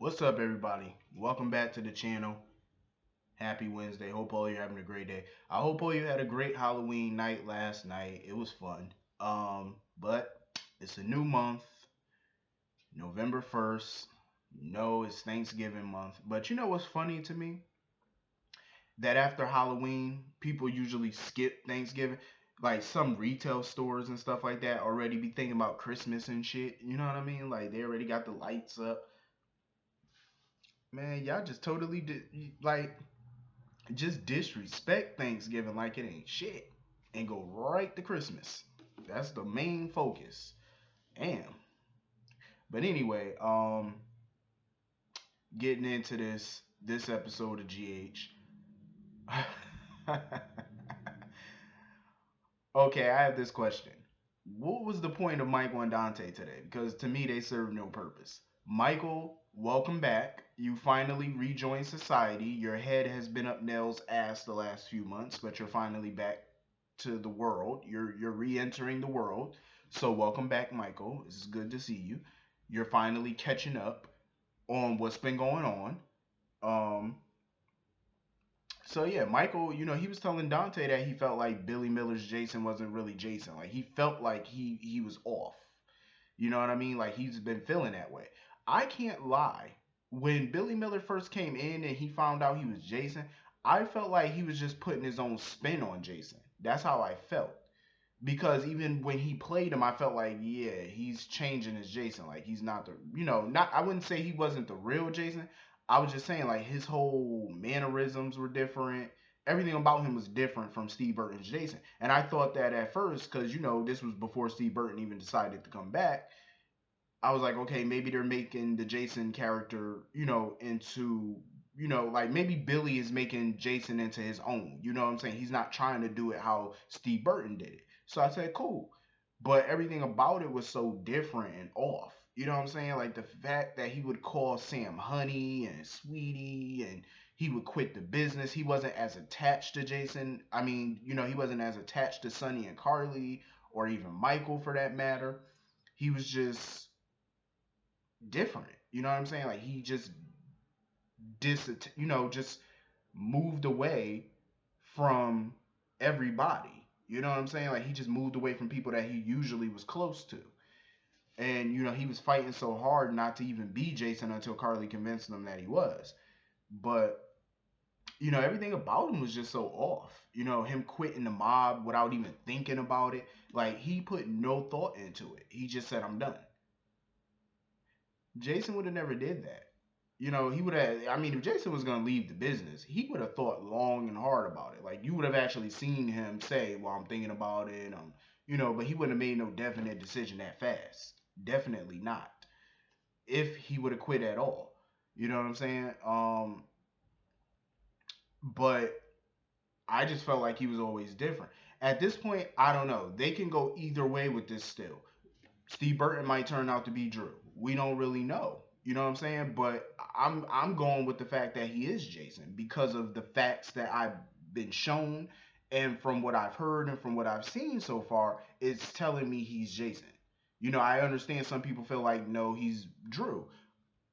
What's up, everybody? Welcome back to the channel. Happy Wednesday. Hope all you're having a great day. I hope all you had a great Halloween night last night. It was fun. But it's a new month, November 1st. No, it's Thanksgiving month. But you know what's funny to me? That after Halloween, people usually skip Thanksgiving. Like some retail stores and stuff like that already be thinking about Christmas and shit. You know what I mean? Like they already got the lights up. Man, y'all just totally did like just disrespect Thanksgiving like it ain't shit and go right to Christmas. That's the main focus. Damn. But anyway, getting into this episode of GH. Okay, I have this question. What was the point of Michael and Dante today? Because to me they serve no purpose. Michael, welcome back. You finally rejoined society. Your head has been up Nell's ass the last few months, but you're finally back to the world. You're re-entering the world. So welcome back, Michael. It's good to see you. You're finally catching up on what's been going on. Um, so yeah, Michael, he was telling Dante that he felt like Billy Miller's Jason wasn't really Jason. Like he felt like he was off. You know what I mean? Like he's been feeling that way. I can't lie. When Billy Miller first came in and he found out he was Jason, I felt like he was just putting his own spin on Jason. That's how I felt. Because even when he played him, I felt like, yeah, he's changing his Jason. Like he's not the, not. I wouldn't say he wasn't the real Jason. I was just saying like his whole mannerisms were different. Everything about him was different from Steve Burton's Jason. And I thought that at first, because this was before Steve Burton even decided to come back. I was like, okay, maybe they're making the Jason character, into, like maybe Billy is making Jason into his own. You know what I'm saying? He's not trying to do it how Steve Burton did it. So I said, cool. But everything about it was so different and off. You know what I'm saying? Like the fact that he would call Sam honey and sweetie and he would quit the business. He wasn't as attached to Jason. I mean, he wasn't as attached to Sonny and Carly or even Michael for that matter. He was just different. You know what I'm saying? Like he just just moved away from everybody. You know what I'm saying? Like he just moved away from people that he usually was close to. And he was fighting so hard not to even be Jason until Carly convinced him that he was. But everything about him was just so off. Him quitting the mob without even thinking about it. Like he put no thought into it. He just said, "I'm done." Jason would have never did that. He would have. I mean, if Jason was gonna leave the business, he would have thought long and hard about it. Like you would have actually seen him say, "Well, I'm thinking about it." But he wouldn't have made no definite decision that fast. Definitely not. If he would have quit at all, you know what I'm saying? But I just felt like he was always different. At this point, I don't know. They can go either way with this still. Steve Burton might turn out to be Drew. We don't really know. You know what I'm saying? But I'm going with the fact that he is Jason because of the facts that I've been shown and from what I've heard and from what I've seen so far, it's telling me he's Jason. I understand some people feel like no, he's Drew.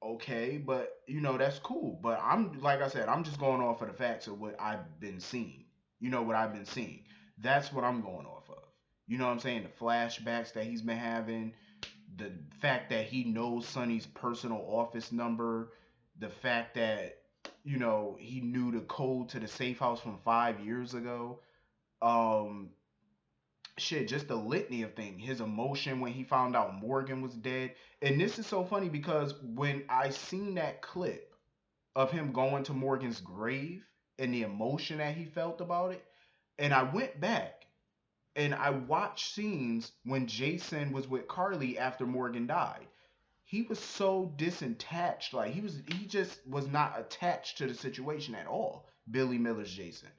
Okay, but that's cool. But I'm like I said, I'm just going off of the facts of what I've been seeing. What I've been seeing. That's what I'm going off of. You know what I'm saying? The flashbacks that he's been having, the fact that he knows Sonny's personal office number, the fact that he knew the code to the safe house from 5 years ago. Um, shit, just the litany of things. His emotion when he found out Morgan was dead, and this is so funny because when I seen that clip of him going to Morgan's grave and the emotion that he felt about it, and I went back and I watched scenes when Jason was with Carly after Morgan died. He was so disattached, like he just was not attached to the situation at all. Billy Miller's Jason.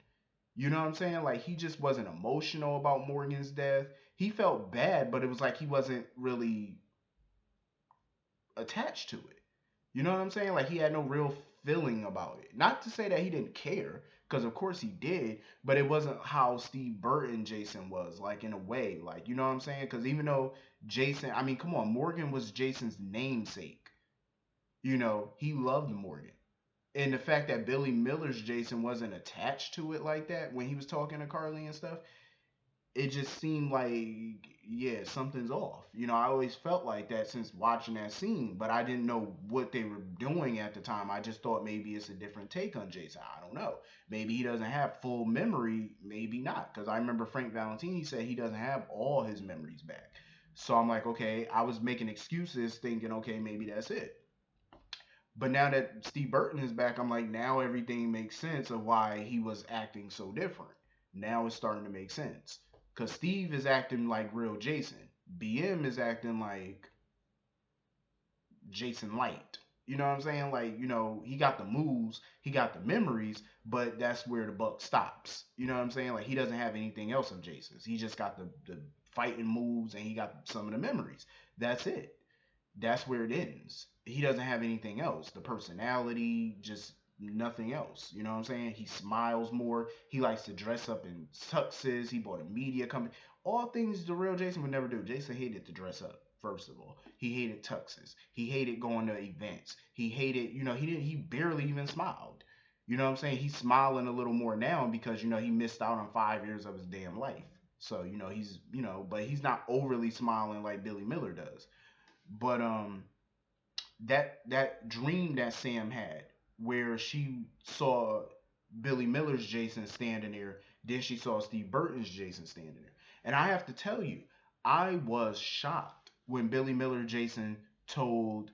You know what I'm saying? Like he just wasn't emotional about Morgan's death. He felt bad, but it was like he wasn't really attached to it. You know what I'm saying? Like he had no real feeling about it. Not to say that he didn't care, because of course he did, but it wasn't how Steve Burton Jason was, like in a way. Like, you know what I'm saying? Because even though Jason, I mean, come on, Morgan was Jason's namesake. He loved Morgan. And the fact that Billy Miller's Jason wasn't attached to it like that when he was talking to Carly and stuff, it just seemed like, yeah, something's off. I always felt like that since watching that scene, but I didn't know what they were doing at the time. I just thought maybe it's a different take on Jason. I don't know. Maybe he doesn't have full memory, maybe not. Because I remember Frank Valentini said he doesn't have all his memories back. So I'm like, okay, I was making excuses thinking, okay, maybe that's it. But now that Steve Burton is back, I'm like, now everything makes sense of why he was acting so different. Now it's starting to make sense. Because Steve is acting like real Jason. BM is acting like Jason Light. You know what I'm saying? Like, he got the moves, he got the memories, but that's where the buck stops. You know what I'm saying? Like, he doesn't have anything else of Jason's. He just got the fighting moves and he got some of the memories. That's it. That's where it ends. He doesn't have anything else. The personality, just nothing else. You know what I'm saying? He smiles more. He likes to dress up in tuxes. He bought a media company. All things the real Jason would never do. Jason hated to dress up. First of all, he hated tuxes. He hated going to events. He hated, he barely even smiled. You know what I'm saying? He's smiling a little more now because, he missed out on 5 years of his damn life. So, but he's not overly smiling like Billy Miller does. But that dream that Sam had, where she saw Billy Miller's Jason standing there, then she saw Steve Burton's Jason standing there, and I have to tell you, I was shocked when Billy Miller Jason told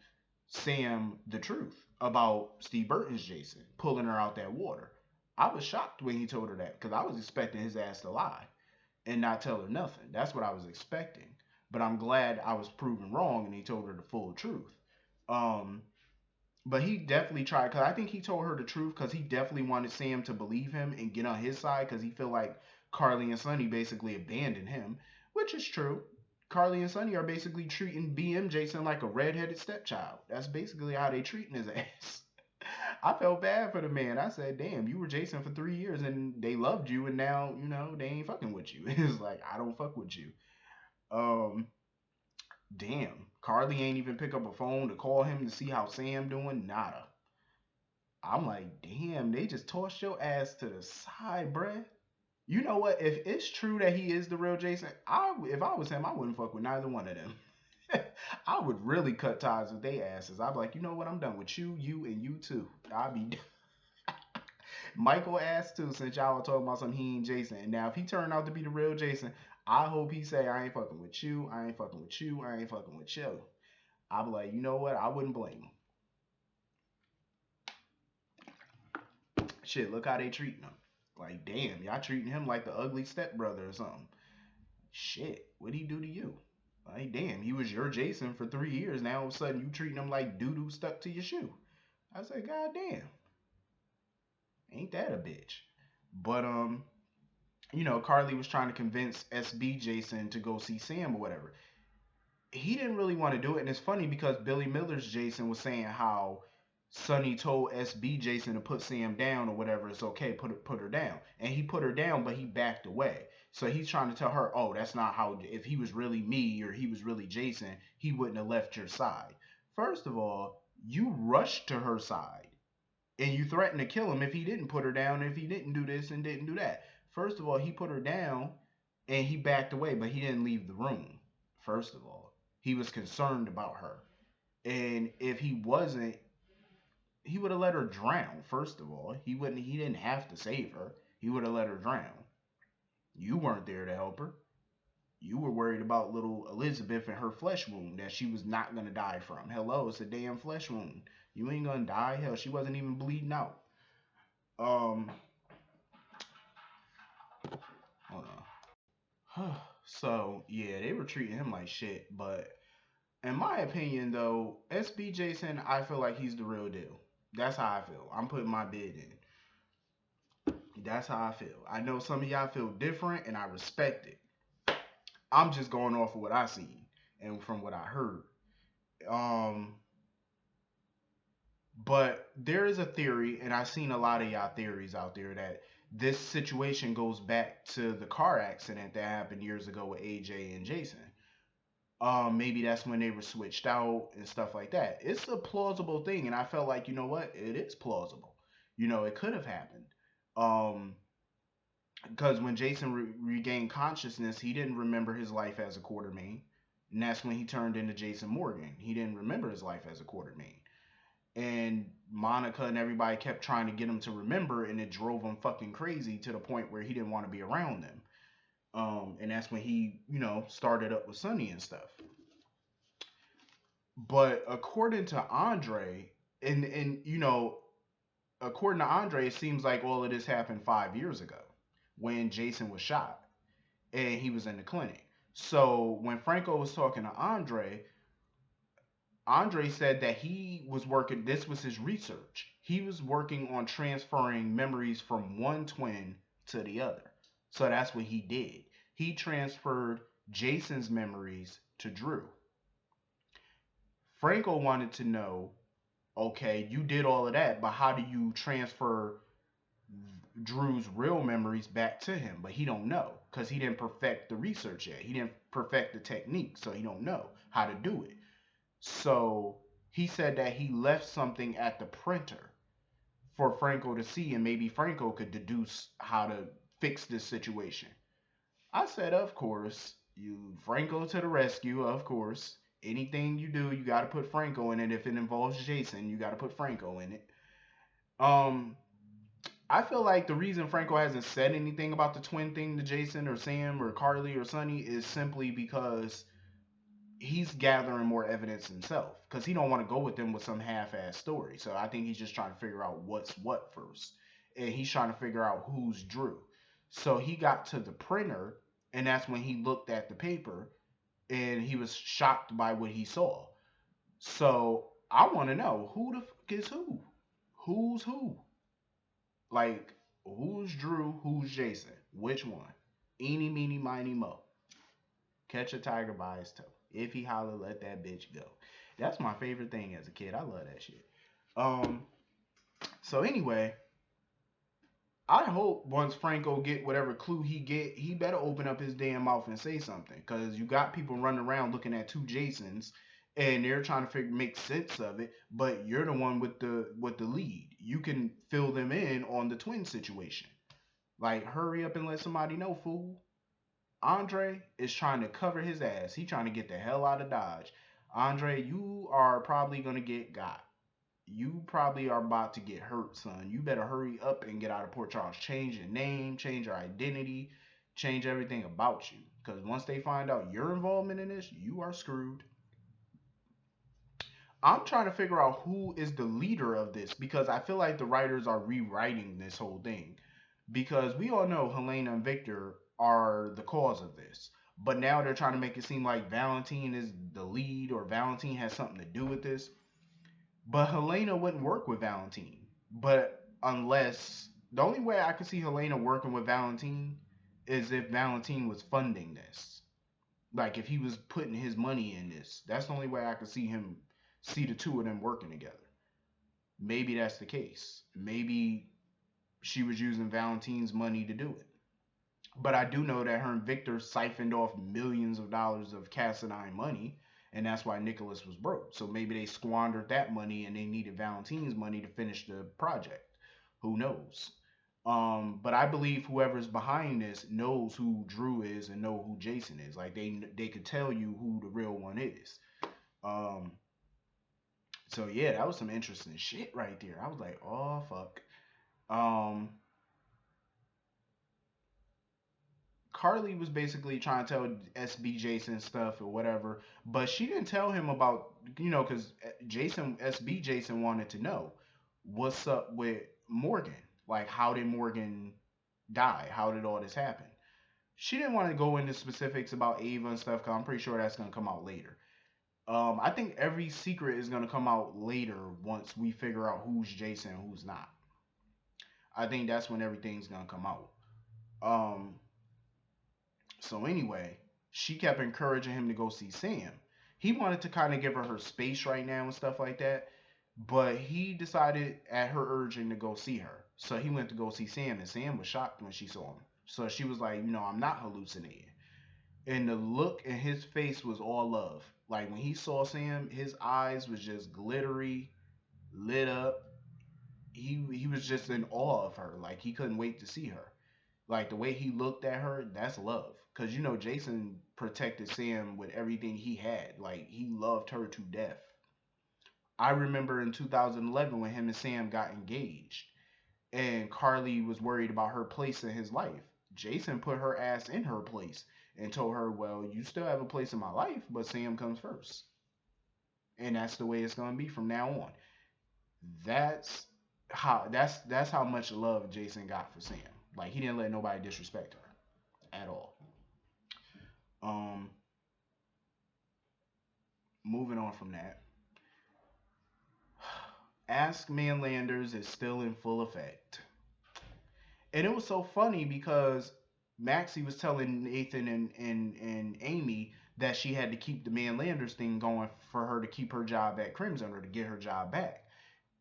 Sam the truth about Steve Burton's Jason pulling her out that water. I was shocked when he told her that because I was expecting his ass to lie and not tell her nothing. That's what I was expecting. But I'm glad I was proven wrong and he told her the full truth. Um, but he definitely tried because I think he told her the truth because he definitely wanted Sam to believe him and get on his side because he felt like Carly and Sonny basically abandoned him, which is true. Carly and Sonny are basically treating BM Jason like a redheaded stepchild. That's basically how they treating his ass. I felt bad for the man. I said, damn, you were Jason for 3 years and they loved you and now, they ain't fucking with you. It's like, I don't fuck with you. Um, damn. Carly ain't even pick up a phone to call him to see how Sam doing. Nada. I'm like, damn, they just tossed your ass to the side, bruh. You know what? If it's true that he is the real Jason, if I was him, I wouldn't fuck with neither one of them. I would really cut ties with their asses. I'd be like, you know what? I'm done with you, and you too. I'd be Michael asked too, since y'all were talking about some he ain't Jason. And now if he turned out to be the real Jason, I hope he say I ain't fucking with you, I ain't fucking with you, I ain't fucking with you. I'd be like, you know what? I wouldn't blame him. Shit, look how they treating him. Like, damn, y'all treating him like the ugly stepbrother or something. Shit, what'd he do to you? Like, damn, he was your Jason for 3 years. Now all of a sudden you treating him like doo doo stuck to your shoe. I said, God damn, ain't that a bitch? But Carly was trying to convince SB Jason to go see Sam or whatever. He didn't really want to do it, and it's funny because Billy Miller's Jason was saying how Sonny told SB Jason to put Sam down or whatever. It's okay, put her down, and he put her down, but he backed away. So he's trying to tell her, oh, that's not how. If he was really me or he was really Jason, he wouldn't have left your side. First of all, you rushed to her side and you threatened to kill him if he didn't put her down, if he didn't do this and didn't do that. First of all, he put her down and he backed away, but he didn't leave the room. First of all, he was concerned about her. And if he wasn't, he would have let her drown. First of all, he didn't have to save her. He would have let her drown. You weren't there to help her. You were worried about little Elizabeth and her flesh wound that she was not gonna die from. Hello, it's a damn flesh wound. You ain't gonna die. Hell, she wasn't even bleeding out. Um, hold on. So yeah, they were treating him like shit. But in my opinion, though, SB Jason, I feel like he's the real deal. That's how I feel. I'm putting my bid in. That's how I feel. I know some of y'all feel different, and I respect it. I'm just going off of what I seen and from what I heard. Um, but there is a theory, and I've seen a lot of y'all theories out there that this situation goes back to the car accident that happened years ago with AJ and Jason. Maybe that's when they were switched out and stuff like that. It's a plausible thing, and I felt like, you know what, it is plausible. It could have happened. Um, because when Jason regained consciousness, he didn't remember his life as a Quartermain, and that's when he turned into Jason Morgan. He didn't remember his life as a Quartermain, and Monica and everybody kept trying to get him to remember, and it drove him fucking crazy to the point where he didn't want to be around them. And that's when he, started up with Sonny and stuff. But according to Andre, and according to Andre, it seems like all of this happened 5 years ago when Jason was shot and he was in the clinic. So when Franco was talking to Andre said that he was working, this was his research. He was working on transferring memories from one twin to the other. So that's what he did. He transferred Jason's memories to Drew. Franco wanted to know, okay, you did all of that, but how do you transfer Drew's real memories back to him? But he don't know because he didn't perfect the research yet. He didn't perfect the technique, so he don't know how to do it. So he said that he left something at the printer for Franco to see, and maybe Franco could deduce how to fix this situation. I said, of course, you Franco to the rescue, of course. Anything you do, you got to put Franco in it. If it involves Jason, you got to put Franco in it. Um, I feel like the reason Franco hasn't said anything about the twin thing to Jason or Sam or Carly or Sonny is simply because he's gathering more evidence himself because he don't want to go with them with some half-ass story. So I think he's just trying to figure out what's what first, and he's trying to figure out who's Drew. So he got to the printer, and that's when he looked at the paper, and he was shocked by what he saw. So I want to know who the fuck is who, who's who, like who's Drew, who's Jason, which one? Eeny, meeny, miny, mo. Catch a tiger by his toe. If he holler, let that bitch go. That's my favorite thing as a kid. I love that shit. Um. So anyway, I hope once Franco get whatever clue he get, he better open up his damn mouth and say something. Cause you got people running around looking at two Jasons, and they're trying to make sense of it. But you're the one with the lead. You can fill them in on the twin situation. Like, hurry up and let somebody know, fool. Andre is trying to cover his ass. He trying to get the hell out of Dodge. Andre, you are probably gonna get got. You probably are about to get hurt, son. You better hurry up and get out of Port Charles. Change your name, change your identity, change everything about you. Because once they find out your involvement in this, you are screwed. I'm trying to figure out who is the leader of this because I feel like the writers are rewriting this whole thing. Because we all know Helena and Victor are the cause of this. But now they're trying to make it seem like Valentine is the lead or Valentine has something to do with this. But Helena wouldn't work with Valentine. But unless the only way I could see Helena working with Valentine is if Valentine was funding this. Like if he was putting his money in this. That's the only way I could see the two of them working together. Maybe that's the case. Maybe she was using Valentine's money to do it. But I do know that her and Victor siphoned off millions of dollars of Cassadine money, and that's why Nicholas was broke. So maybe they squandered that money and they needed Valentine's money to finish the project. Who knows? But I believe whoever's behind this knows who Drew is and know who Jason is. Like they could tell you who the real one is. Um, so yeah, that was some interesting shit right there. I was like, oh fuck. Um, Carly was basically trying to tell SB Jason stuff or whatever, but she didn't tell him about, because SB Jason wanted to know what's up with Morgan. Like, how did Morgan die? How did all this happen? She didn't want to go into specifics about Ava and stuff because I'm pretty sure that's going to come out later. I think every secret is going to come out later once we figure out who's Jason and who's not. I think that's when everything's going to come out. Um, So anyway, she kept encouraging him to go see Sam. He wanted to kind of give her space right now and stuff like that, but he decided at her urging to go see her. So he went to go see Sam, and Sam was shocked when she saw him. So she was like, I'm not hallucinating. And the look in his face was all love. Like when he saw Sam, his eyes was just glittery, lit up. He was just in awe of her. Like he couldn't wait to see her. Like the way he looked at her, that's love. Cause you know Jason protected Sam with everything he had. Like he loved her to death. I remember in 2011 when him and Sam got engaged, and Carly was worried about her place in his life. Jason put her ass in her place and told her, "Well, you still have a place in my life, but Sam comes first." And that's the way it's gonna be from now on. That's that's how much love Jason got for Sam. Like he didn't let nobody disrespect her at all. Um, moving on from that, Ask Manlanders is still in full effect. And it was so funny because Maxie was telling Nathan and Amy that she had to keep the Manlanders thing going for her to keep her job at Crimson or to get her job back.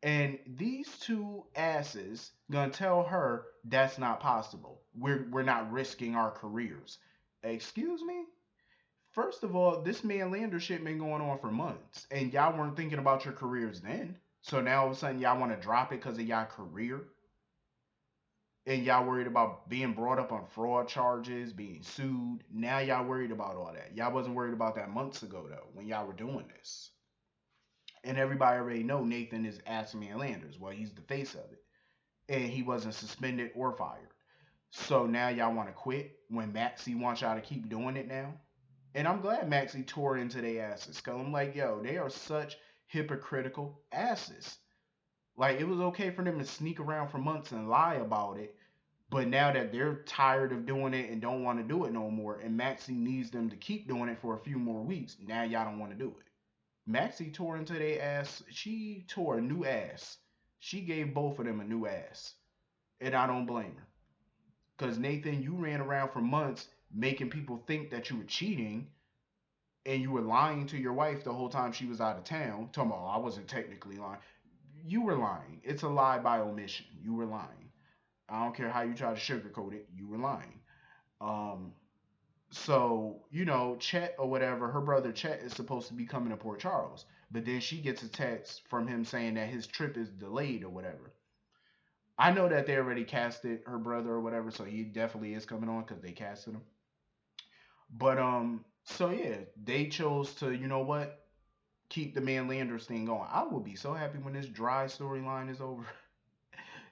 And these two asses gonna tell her that's not possible. We're not risking our careers. Excuse me? First of all, this Manlander shit been going on for months, and y'all weren't thinking about your careers then. So now all of a sudden y'all want to drop it because of y'all career, and y'all worried about being brought up on fraud charges, being sued. Now y'all worried about all that. Y'all wasn't worried about that months ago though, when y'all were doing this. And everybody already know Nathan is Asman Landers. Well, he's the face of it, and he wasn't suspended or fired. So now y'all want to quit when Maxie wants y'all to keep doing it now. And I'm glad Maxie tore into their asses, cause I'm like, yo, they are such hypocritical asses. Like it was okay for them to sneak around for months and lie about it, but now that they're tired of doing it and don't want to do it no more, and Maxie needs them to keep doing it for a few more weeks, now y'all don't want to do it. Maxie tore into their ass. She tore a new ass. She gave both of them a new ass. And I don't blame her. Because Nathan, you ran around for months making people think that you were cheating and you were lying to your wife the whole time she was out of town. Talking about, oh, I wasn't technically lying. You were lying. It's a lie by omission. You were lying. I don't care how you try to sugarcoat it. You were lying. Um, so Chet or whatever, her brother Chet is supposed to be coming to Port Charles, but then she gets a text from him saying that his trip is delayed or whatever. I know that they already casted her brother or whatever, so he definitely is coming on because they casted him. But so yeah, they chose to, you know what, keep the Man Landers thing going. I will be so happy when this dry storyline is over.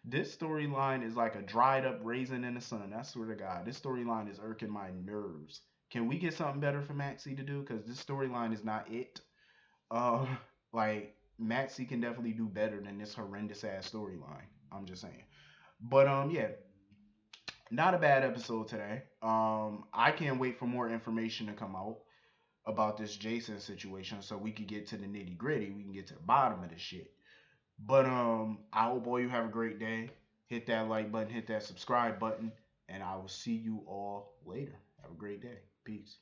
This storyline is like a dried up raisin in the sun. I swear to God, this storyline is irking my nerves. Can we get something better for Maxie to do? Because this storyline is not it. Uh, like Maxie can definitely do better than this horrendous ass storyline. I'm just saying. But yeah, not a bad episode today. I can't wait for more information to come out about this Jason situation so we can get to the nitty gritty. We can get to the bottom of this shit. But I hope all you have a great day. Hit that like button, hit that subscribe button, and I will see you all later. Have a great day. Peace.